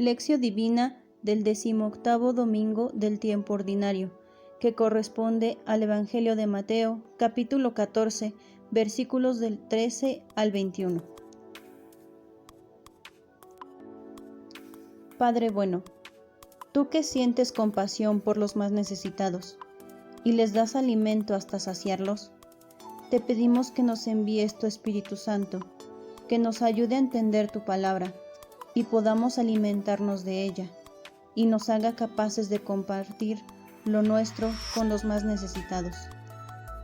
Lección Divina del 18º domingo del tiempo ordinario, que corresponde al Evangelio de Mateo, capítulo 14, versículos del 13 al 21. Padre bueno, tú que sientes compasión por los más necesitados y les das alimento hasta saciarlos, te pedimos que nos envíes tu Espíritu Santo, que nos ayude a entender tu palabra y podamos alimentarnos de ella, y nos haga capaces de compartir lo nuestro con los más necesitados.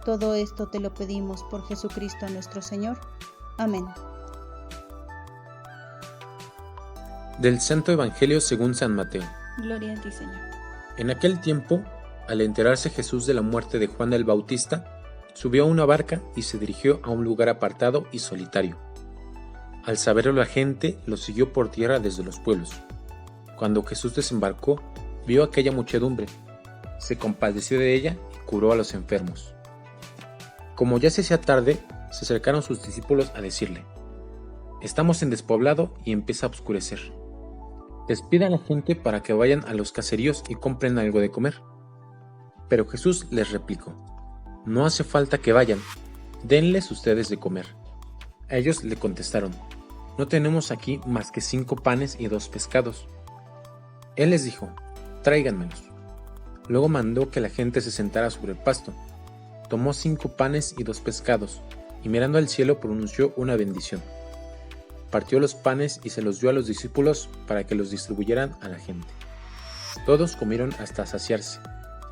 Todo esto te lo pedimos por Jesucristo nuestro Señor. Amén. Del Santo Evangelio según San Mateo. Gloria a ti, Señor. En aquel tiempo, al enterarse Jesús de la muerte de Juan el Bautista, subió a una barca y se dirigió a un lugar apartado y solitario. Al saberlo la gente lo siguió por tierra desde los pueblos. Cuando Jesús desembarcó, vio aquella muchedumbre, se compadeció de ella y curó a los enfermos. Como ya se hacía tarde, se acercaron sus discípulos a decirle: «Estamos en despoblado y empieza a oscurecer. Despida a la gente para que vayan a los caseríos y compren algo de comer». Pero Jesús les replicó: «No hace falta que vayan, denles ustedes de comer». Ellos le contestaron: «No tenemos aquí más que 5 panes y 2 pescados». Él les dijo: «Tráiganmelos». Luego mandó que la gente se sentara sobre el pasto. Tomó 5 panes y 2 pescados, y mirando al cielo pronunció una bendición. Partió los panes y se los dio a los discípulos para que los distribuyeran a la gente. Todos comieron hasta saciarse,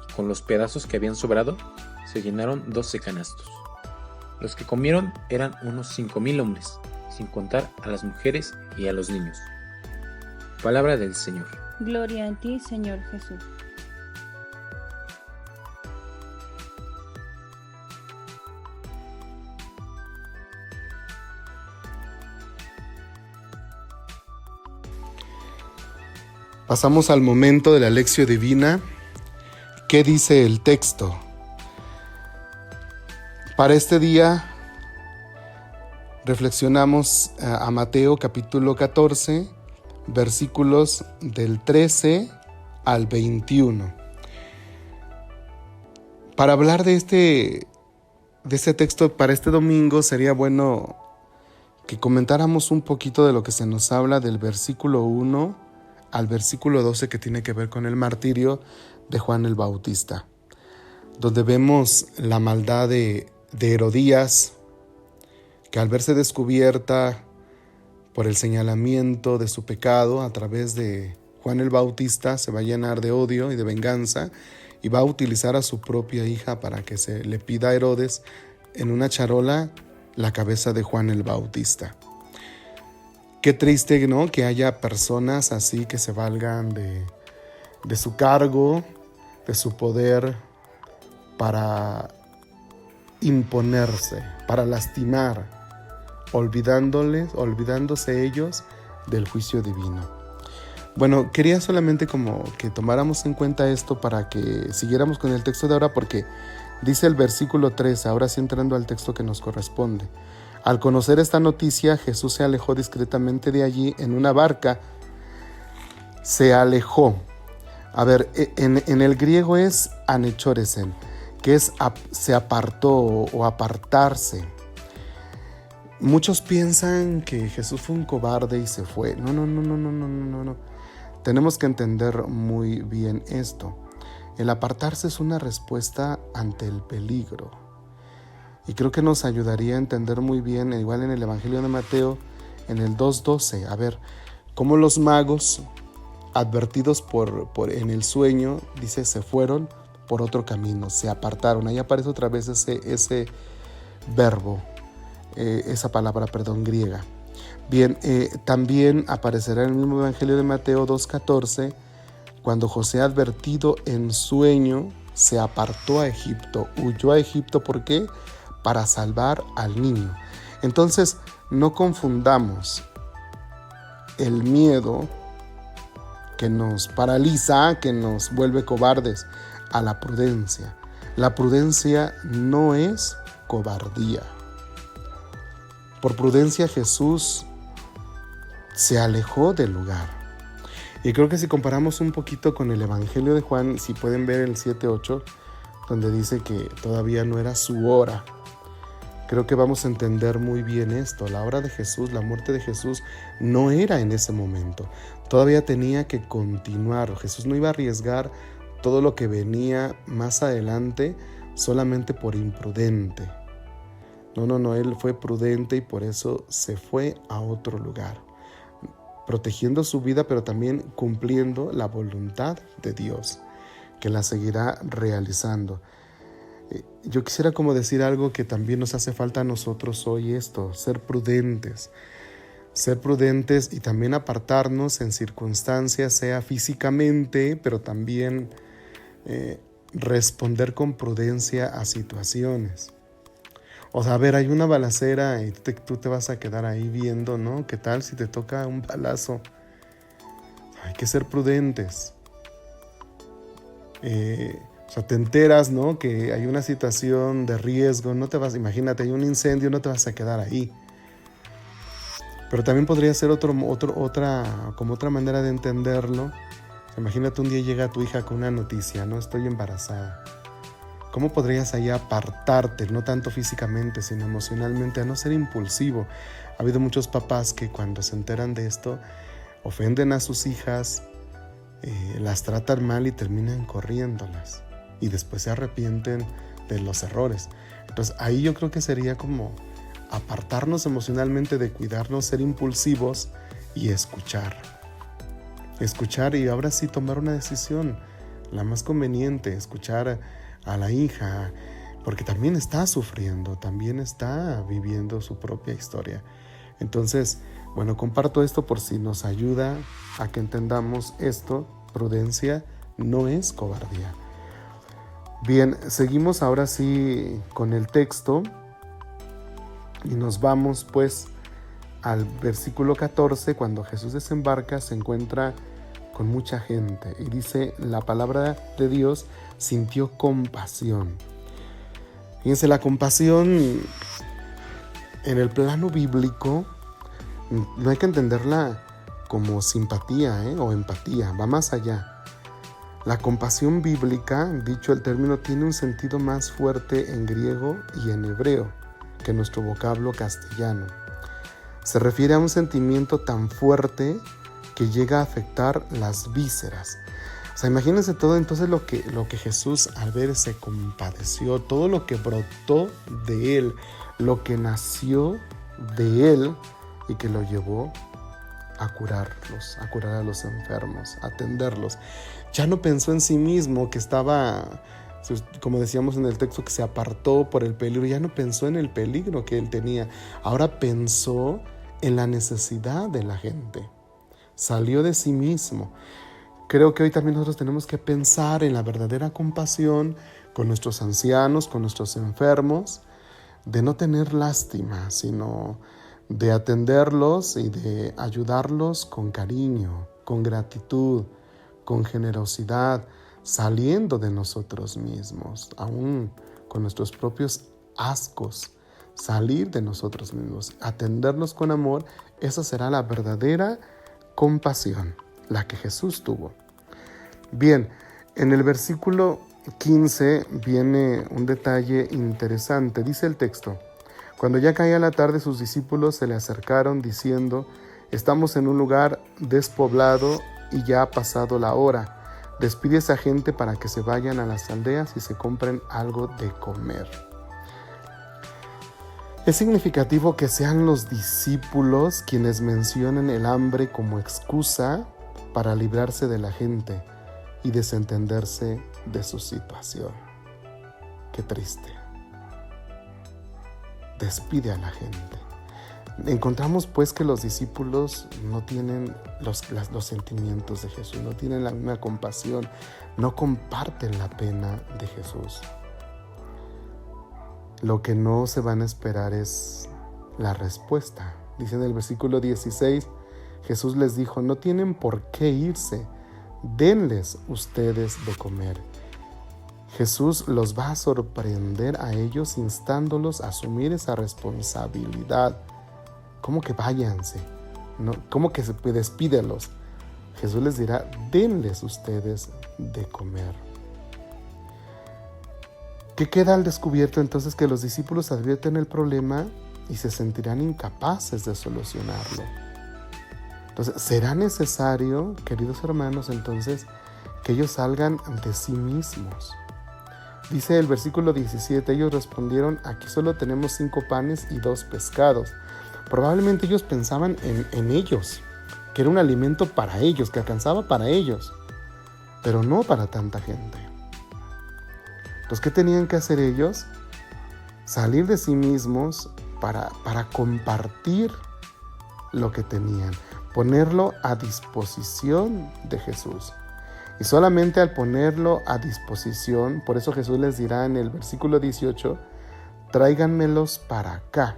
y con los pedazos que habían sobrado, se llenaron 12 canastos. Los que comieron eran unos 5,000 hombres, sin contar a las mujeres y a los niños. Palabra del Señor. Gloria a ti, Señor Jesús. Pasamos al momento de la Lección Divina. ¿Qué dice el texto? Para este día reflexionamos a Mateo capítulo 14, versículos del 13 al 21. Para hablar de este texto para este domingo sería bueno que comentáramos un poquito de lo que se nos habla del versículo 1 al versículo 12, que tiene que ver con el martirio de Juan el Bautista, donde vemos la maldad de Herodías, que al verse descubierta por el señalamiento de su pecado a través de Juan el Bautista, se va a llenar de odio y de venganza y va a utilizar a su propia hija para que se le pida a Herodes en una charola la cabeza de Juan el Bautista. Qué triste, ¿no?, que haya personas así que se valgan de su cargo, de su poder, para imponerse, para lastimar, olvidándose ellos del juicio divino. Bueno, quería solamente como que tomáramos en cuenta esto para que siguiéramos con el texto de ahora, porque dice el versículo 13, ahora sí entrando al texto que nos corresponde. Al conocer esta noticia, Jesús se alejó discretamente de allí en una barca. Se alejó. A ver, en el griego es anechoresen, que es se apartó o apartarse. Muchos piensan que Jesús fue un cobarde y se fue. No. Tenemos que entender muy bien esto. El apartarse es una respuesta ante el peligro. Y creo que nos ayudaría a entender muy bien, igual en el Evangelio de Mateo, en el 2:12, a ver, cómo los magos, advertidos en el sueño, dice, se fueron por otro camino, se apartaron. Ahí aparece otra vez ese verbo, esa palabra, griega. Bien, también aparecerá en el mismo Evangelio de Mateo 2:14, cuando José, advertido en sueño, se apartó a Egipto, huyó a Egipto. ¿Por qué? Para salvar al niño. Entonces, no confundamos el miedo que nos paraliza, que nos vuelve cobardes, a la prudencia. La prudencia no es cobardía. Por prudencia Jesús se alejó del lugar. Y creo que si comparamos un poquito con el Evangelio de Juan, si pueden ver el 7:8, donde dice que todavía no era su hora, creo que vamos a entender muy bien esto. La hora de Jesús, la muerte de Jesús, no era en ese momento. Todavía tenía que continuar. Jesús no iba a arriesgar todo lo que venía más adelante solamente por imprudente. No, Él fue prudente y por eso se fue a otro lugar, protegiendo su vida, pero también cumpliendo la voluntad de Dios, que la seguirá realizando. Yo quisiera como decir algo que también nos hace falta a nosotros hoy, esto, ser prudentes y también apartarnos en circunstancias, sea físicamente, pero también responder con prudencia a situaciones. O sea, a ver, hay una balacera y tú te vas a quedar ahí viendo, ¿no? ¿Qué tal si te toca un balazo? Hay que ser prudentes. O sea, te enteras, ¿no? Que hay una situación de riesgo, imagínate, hay un incendio, no te vas a quedar ahí. Pero también podría ser otra manera de entenderlo. Imagínate un día llega tu hija con una noticia, ¿no? Estoy embarazada. ¿Cómo podrías ahí apartarte, no tanto físicamente, sino emocionalmente, a no ser impulsivo? Ha habido muchos papás que cuando se enteran de esto, ofenden a sus hijas, las tratan mal y terminan corriéndolas. Y después se arrepienten de los errores. Entonces ahí yo creo que sería como apartarnos emocionalmente de cuidarnos, ser impulsivos y escuchar y ahora sí tomar una decisión, la más conveniente, escuchar a la hija, porque también está sufriendo, también está viviendo su propia historia. Entonces, bueno, comparto esto por si nos ayuda a que entendamos esto. Prudencia no es cobardía. Bien, seguimos ahora sí con el texto y nos vamos pues al versículo 14. Cuando Jesús desembarca, se encuentra con mucha gente y dice la palabra de Dios, sintió compasión. Fíjense, la compasión en el plano bíblico no hay que entenderla como simpatía o empatía, va más allá. La compasión bíblica, dicho el término, tiene un sentido más fuerte en griego y en hebreo que nuestro vocablo castellano. Se refiere a un sentimiento tan fuerte que llega a afectar las vísceras. O sea, imagínense todo entonces lo que Jesús al ver se compadeció, todo lo que brotó de Él, lo que nació de Él y que lo llevó a curar a los enfermos, a atenderlos. Ya no pensó en sí mismo, que estaba, como decíamos en el texto, que se apartó por el peligro. Ya no pensó en el peligro que él tenía. Ahora pensó en la necesidad de la gente. Salió de sí mismo. Creo que hoy también nosotros tenemos que pensar en la verdadera compasión con nuestros ancianos, con nuestros enfermos, de no tener lástima, sino de atenderlos y de ayudarlos con cariño, con gratitud, con generosidad, saliendo de nosotros mismos, aún con nuestros propios ascos, salir de nosotros mismos, atenderlos con amor. Esa será la verdadera compasión, la que Jesús tuvo. Bien, en el versículo 15 viene un detalle interesante. Dice el texto: cuando ya caía la tarde, sus discípulos se le acercaron diciendo: estamos en un lugar despoblado y ya ha pasado la hora. Despide a esa gente para que se vayan a las aldeas y se compren algo de comer. Es significativo que sean los discípulos quienes mencionen el hambre como excusa para librarse de la gente y desentenderse de su situación. Qué triste. Despide a la gente. Encontramos pues que los discípulos no tienen los sentimientos de Jesús, no tienen la misma compasión, no comparten la pena de Jesús. Lo que no se van a esperar es la respuesta. Dice en el versículo 16, Jesús les dijo: no tienen por qué irse, denles ustedes de comer. Jesús los va a sorprender a ellos instándolos a asumir esa responsabilidad. ¿Cómo que váyanse? ¿No? ¿Cómo que despídelos? Jesús les dirá: denles ustedes de comer. ¿Qué queda al descubierto entonces? Que los discípulos advierten el problema y se sentirán incapaces de solucionarlo. Entonces, será necesario, queridos hermanos, entonces, que ellos salgan de sí mismos. Dice el versículo 17, ellos respondieron: aquí solo tenemos 5 panes y 2 pescados. Probablemente ellos pensaban en ellos, que era un alimento para ellos, que alcanzaba para ellos, pero no para tanta gente. Entonces, ¿qué tenían que hacer ellos? Salir de sí mismos para compartir lo que tenían, ponerlo a disposición de Jesús. Y solamente al ponerlo a disposición, por eso Jesús les dirá en el versículo 18, tráiganmelos para acá.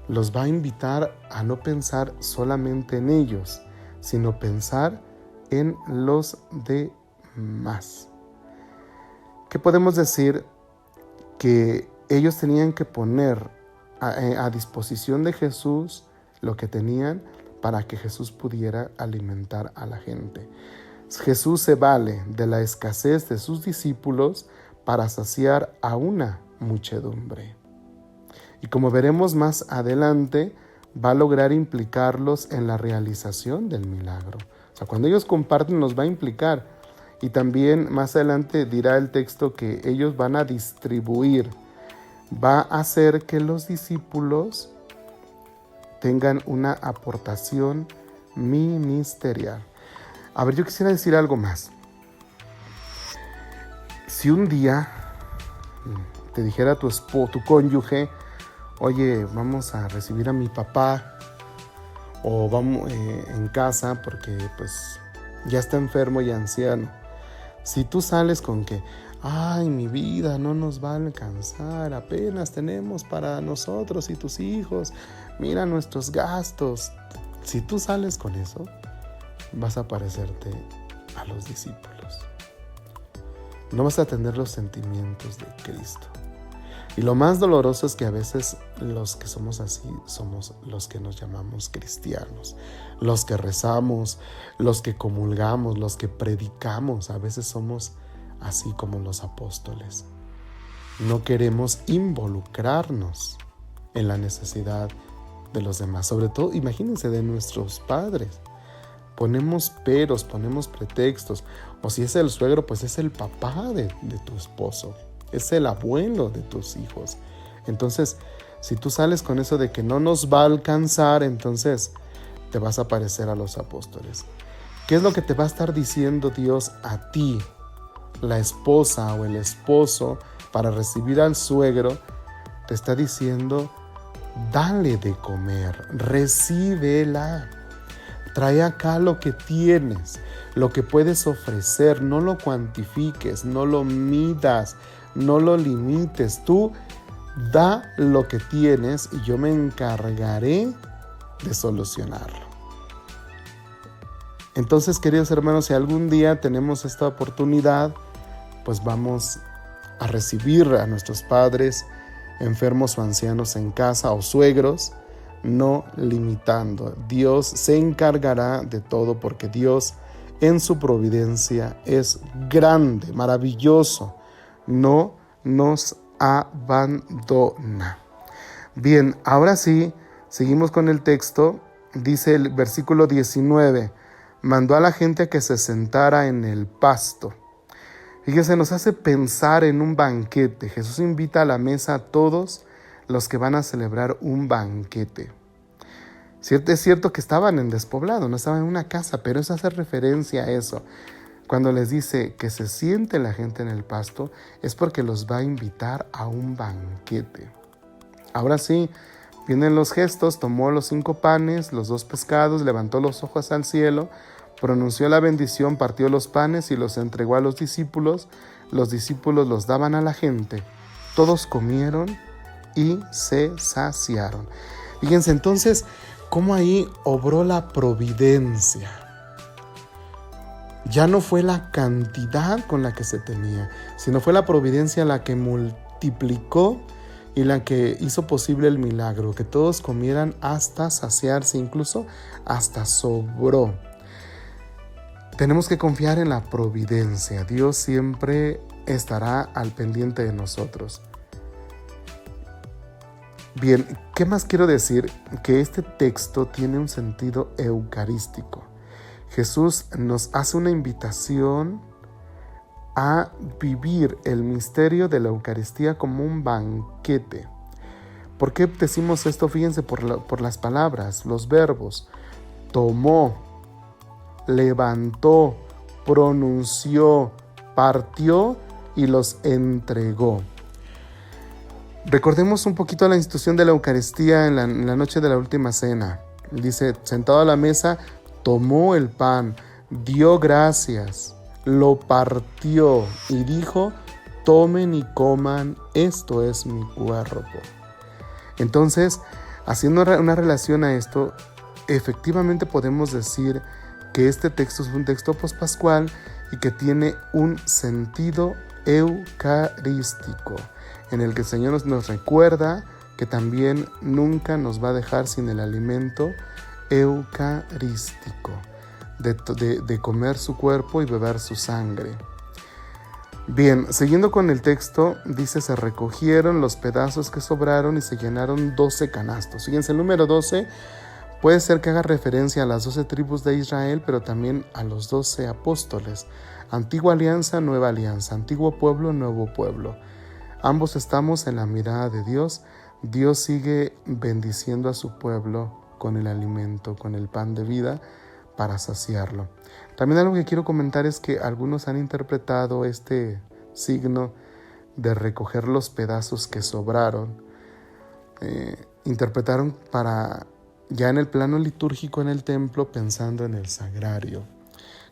Los va a invitar a no pensar solamente en ellos, sino pensar en los demás. ¿Qué podemos decir? Que ellos tenían que poner a disposición de Jesús lo que tenían para que Jesús pudiera alimentar a la gente. Jesús se vale de la escasez de sus discípulos para saciar a una muchedumbre. Y como veremos más adelante, va a lograr implicarlos en la realización del milagro. O sea, cuando ellos comparten, nos va a implicar. Y también más adelante dirá el texto que ellos van a distribuir. Va a hacer que los discípulos tengan una aportación ministerial. A ver, yo quisiera decir algo más. Si un día te dijera tu cónyuge: oye, vamos a recibir a mi papá, o vamos en casa porque pues ya está enfermo y anciano. Si tú sales con que: ay, mi vida, no nos va a alcanzar, apenas tenemos para nosotros y tus hijos, mira nuestros gastos. Si tú sales con eso, vas a parecerte a los discípulos. No vas a tener los sentimientos de Cristo. Y lo más doloroso es que a veces los que somos así somos los que nos llamamos cristianos, los que rezamos, los que comulgamos, los que predicamos. A veces somos así como los apóstoles. No queremos involucrarnos en la necesidad de los demás. Sobre todo, imagínense, de nuestros padres. Ponemos peros, ponemos pretextos. O si es el suegro, pues es el papá de tu esposo. Es el abuelo de tus hijos. Entonces, si tú sales con eso de que no nos va a alcanzar, entonces te vas a parecer a los apóstoles. ¿Qué es lo que te va a estar diciendo Dios a ti, la esposa o el esposo, para recibir al suegro? Te está diciendo: dale de comer, recíbela. Trae acá lo que tienes, lo que puedes ofrecer. No lo cuantifiques, no lo midas, no lo limites. Tú da lo que tienes y yo me encargaré de solucionarlo. Entonces, queridos hermanos, si algún día tenemos esta oportunidad, pues vamos a recibir a nuestros padres enfermos o ancianos en casa, o suegros, no limitando. Dios se encargará de todo, porque Dios en su providencia es grande, maravilloso. No nos abandona. Bien, ahora sí, seguimos con el texto. Dice el versículo 19: mandó a la gente a que se sentara en el pasto. Fíjese, nos hace pensar en un banquete. Jesús invita a la mesa a todos los que van a celebrar un banquete. Es cierto que estaban en despoblado, no estaban en una casa, pero eso hace referencia a eso. Cuando les dice que se siente la gente en el pasto, es porque los va a invitar a un banquete. Ahora sí, vienen los gestos. Tomó los 5 panes, los 2 pescados, levantó los ojos al cielo, pronunció la bendición, partió los panes y los entregó a los discípulos. Los discípulos los daban a la gente. Todos comieron y se saciaron. Fíjense entonces cómo ahí obró la providencia. Ya no fue la cantidad con la que se tenía, sino fue la providencia la que multiplicó y la que hizo posible el milagro, que todos comieran hasta saciarse, incluso hasta sobró. Tenemos que confiar en la providencia. Dios siempre estará al pendiente de nosotros. Bien, ¿qué más quiero decir? Que este texto tiene un sentido eucarístico. Jesús nos hace una invitación a vivir el misterio de la Eucaristía como un banquete. ¿Por qué decimos esto? Fíjense por las palabras, los verbos. Tomó, levantó, pronunció, partió y los entregó. Recordemos un poquito la institución de la Eucaristía en la noche de la última cena. Dice, sentado a la mesa, tomó el pan, dio gracias, lo partió y dijo, tomen y coman, esto es mi cuerpo. Entonces, haciendo una relación a esto, efectivamente podemos decir que este texto es un texto pospascual y que tiene un sentido eucarístico, en el que el Señor nos recuerda que también nunca nos va a dejar sin el alimento eucarístico, de comer su cuerpo y beber su sangre. Bien, siguiendo con el texto, dice, se recogieron los pedazos que sobraron y se llenaron 12 canastos. Fíjense, el número 12 puede ser que haga referencia a las 12 tribus de Israel, pero también a los 12 apóstoles. Antigua alianza, nueva alianza. Antiguo pueblo, nuevo pueblo. Ambos estamos en la mirada de Dios. Dios sigue bendiciendo a su pueblo con el alimento, con el pan de vida para saciarlo. También algo que quiero comentar es que algunos han interpretado este signo de recoger los pedazos que sobraron. Interpretaron para ya en el plano litúrgico en el templo, pensando en el sagrario,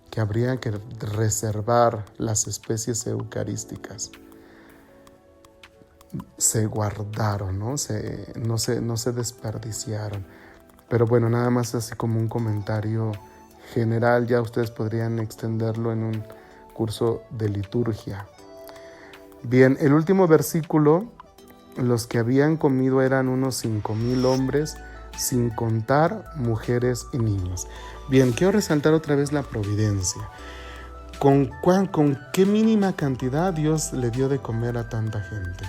que habría que reservar las especies eucarísticas. Se guardaron, no se desperdiciaron. Pero bueno, nada más así como un comentario general, ya ustedes podrían extenderlo en un curso de liturgia. Bien, el último versículo, los que habían comido eran unos 5,000 hombres, sin contar mujeres y niños. Bien, quiero resaltar otra vez la providencia. ¿Con qué mínima cantidad Dios le dio de comer a tanta gente?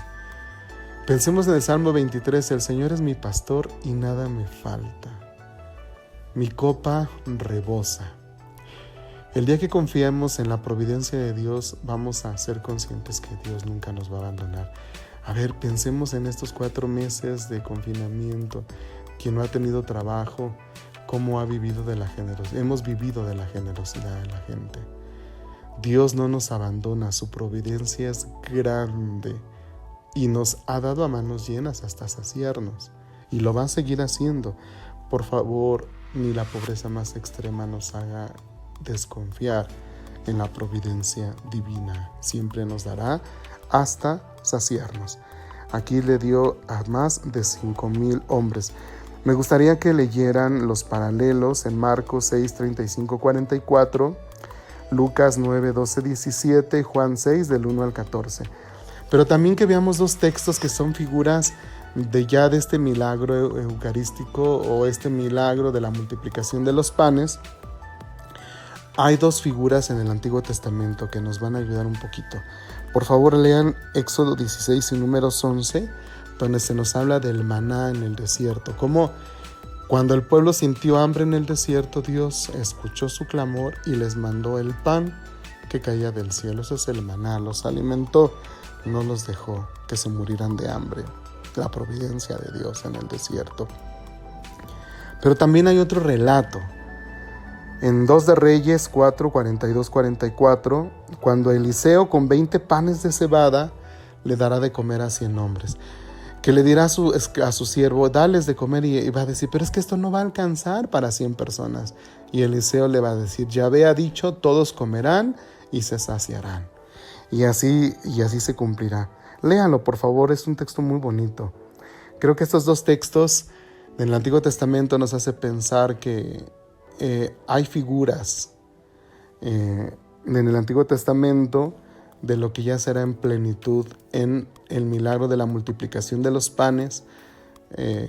Pensemos en el Salmo 23, el Señor es mi pastor y nada me falta. Mi copa rebosa. El día que confiemos en la providencia de Dios, vamos a ser conscientes que Dios nunca nos va a abandonar. A ver, pensemos en estos 4 meses de confinamiento. Quien no ha tenido trabajo, cómo ha vivido de la generosidad. Hemos vivido de la generosidad de la gente. Dios no nos abandona, su providencia es grande y nos ha dado a manos llenas hasta saciarnos. Y lo va a seguir haciendo. Por favor, ni la pobreza más extrema nos haga desconfiar en la providencia divina. Siempre nos dará hasta saciarnos. Aquí le dio a más de 5,000 hombres. Me gustaría que leyeran los paralelos en Marcos 6, 35, 44, Lucas 9, 12, 17, Juan 6, del 1 al 14. Pero también que veamos 2 textos que son figuras de este milagro eucarístico o este milagro de la multiplicación de los panes. Hay 2 figuras en el Antiguo Testamento que nos van a ayudar un poquito. Por favor, lean Éxodo 16 y Números 11, donde se nos habla del maná en el desierto. Como cuando el pueblo sintió hambre en el desierto, Dios escuchó su clamor y les mandó el pan que caía del cielo. Ese es el maná, los alimentó, no los dejó que se murieran de hambre. La providencia de Dios en el desierto. Pero también hay otro relato. En 2 de Reyes 4, 42, 44, cuando Eliseo con 20 panes de cebada le dará de comer a 100 hombres. Que le dirá a su siervo, dales de comer, y va a decir, pero es que esto no va a alcanzar para 100 personas. Y Eliseo le va a decir, Yahvé ha dicho, todos comerán y se saciarán. Y así se cumplirá. Léanlo, por favor, es un texto muy bonito. Creo que estos 2 textos del Antiguo Testamento nos hace pensar que hay figuras en el Antiguo Testamento de lo que ya será en plenitud en el milagro de la multiplicación de los panes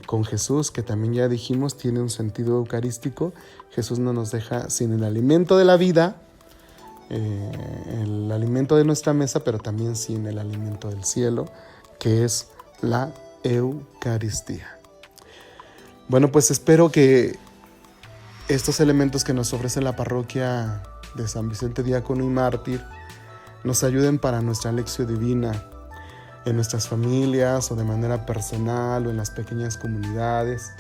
con Jesús, que también ya dijimos tiene un sentido eucarístico. Jesús no nos deja sin el alimento de la vida el alimento de nuestra mesa, pero también sin el alimento del cielo, que es la Eucaristía. Bueno, pues espero que estos elementos que nos ofrece la parroquia de San Vicente Diácono y Mártir nos ayuden para nuestra lección divina en nuestras familias o de manera personal o en las pequeñas comunidades,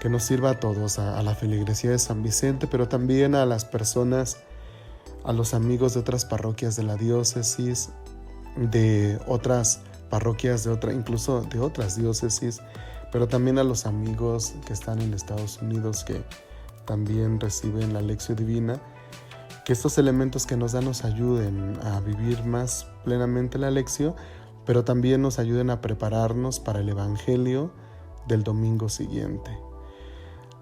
que nos sirva a todos, a la feligresía de San Vicente, pero también a las personas, a los amigos de otras parroquias de la diócesis, de otras parroquias, incluso de otras diócesis, pero también a los amigos que están en Estados Unidos que también reciben la lección divina, que estos elementos que nos dan nos ayuden a vivir más plenamente la lección, pero también nos ayuden a prepararnos para el Evangelio del domingo siguiente.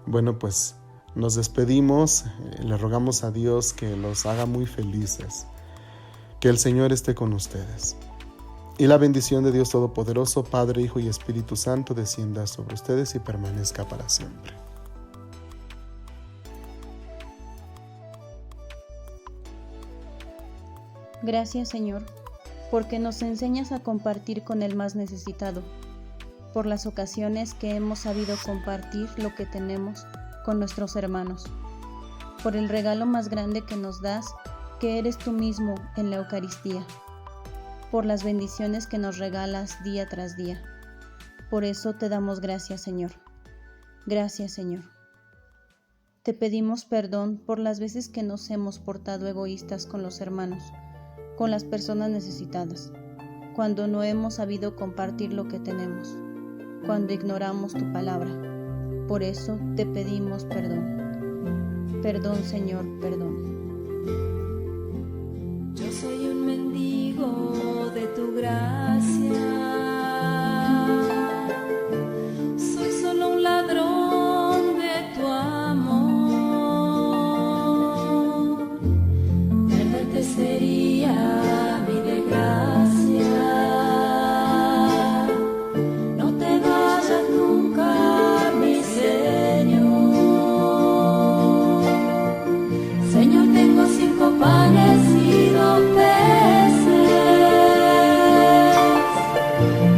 Bueno, pues nos despedimos, le rogamos a Dios que los haga muy felices, que el Señor esté con ustedes. Y la bendición de Dios Todopoderoso, Padre, Hijo y Espíritu Santo, descienda sobre ustedes y permanezca para siempre. Gracias, Señor, porque nos enseñas a compartir con el más necesitado, por las ocasiones que hemos sabido compartir lo que tenemos con nuestros hermanos, por el regalo más grande que nos das, que eres tú mismo en la Eucaristía, por las bendiciones que nos regalas día tras día. Por eso te damos gracias, Señor. Gracias, Señor. Te pedimos perdón por las veces que nos hemos portado egoístas con los hermanos, con las personas necesitadas, cuando no hemos sabido compartir lo que tenemos, cuando ignoramos tu palabra. Por eso te pedimos perdón. Perdón, Señor, perdón. Yo soy un mendigo de tu gracia, soy solo un ladrón de tu amor. Perderte sería mi desgracia. No te vayas nunca, mi Señor. Señor, tengo 5 panes y 2 peces,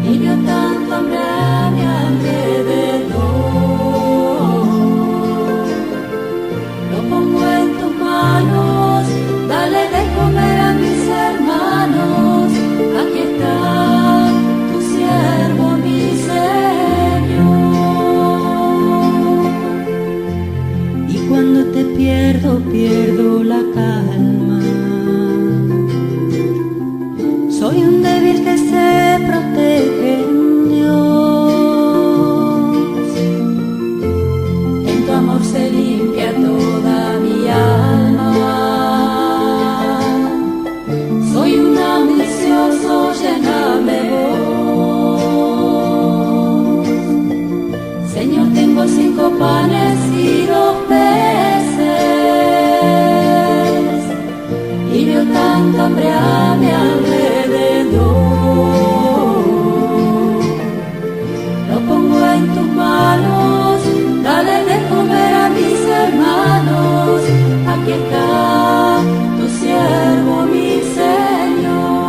y veo tanto hambre a mi alrededor. Lo pongo en tus manos, dale de comer a mis hermanos. Aquí está tu siervo, mi Señor. Y cuando te pierdo, pierdo la calma. Soy un débil que se protege en Dios. En tu amor se limpia toda mi alma. Soy un ambicioso, lléname vos. Señor, tengo 5 panes y 2 peces, y veo tanta hambre a mi alrededor. Lo pongo en tus manos, dale de comer a mis hermanos. Aquí está tu siervo, mi Señor.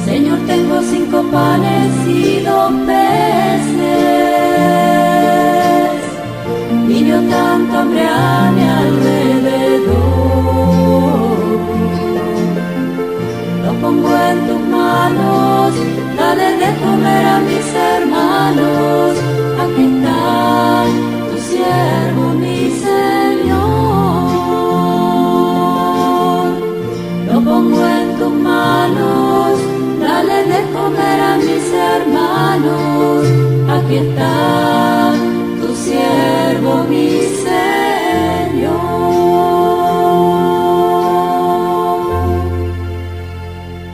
Señor, tengo 5 panes y 2 peces, y veo tanto hambre a mi alrededor. Lo pongo en tus manos, dale de comer a mis hermanos. Aquí está tu siervo, mi Señor. Lo pongo en tus manos, dale de comer a mis hermanos. Aquí está tu siervo, mi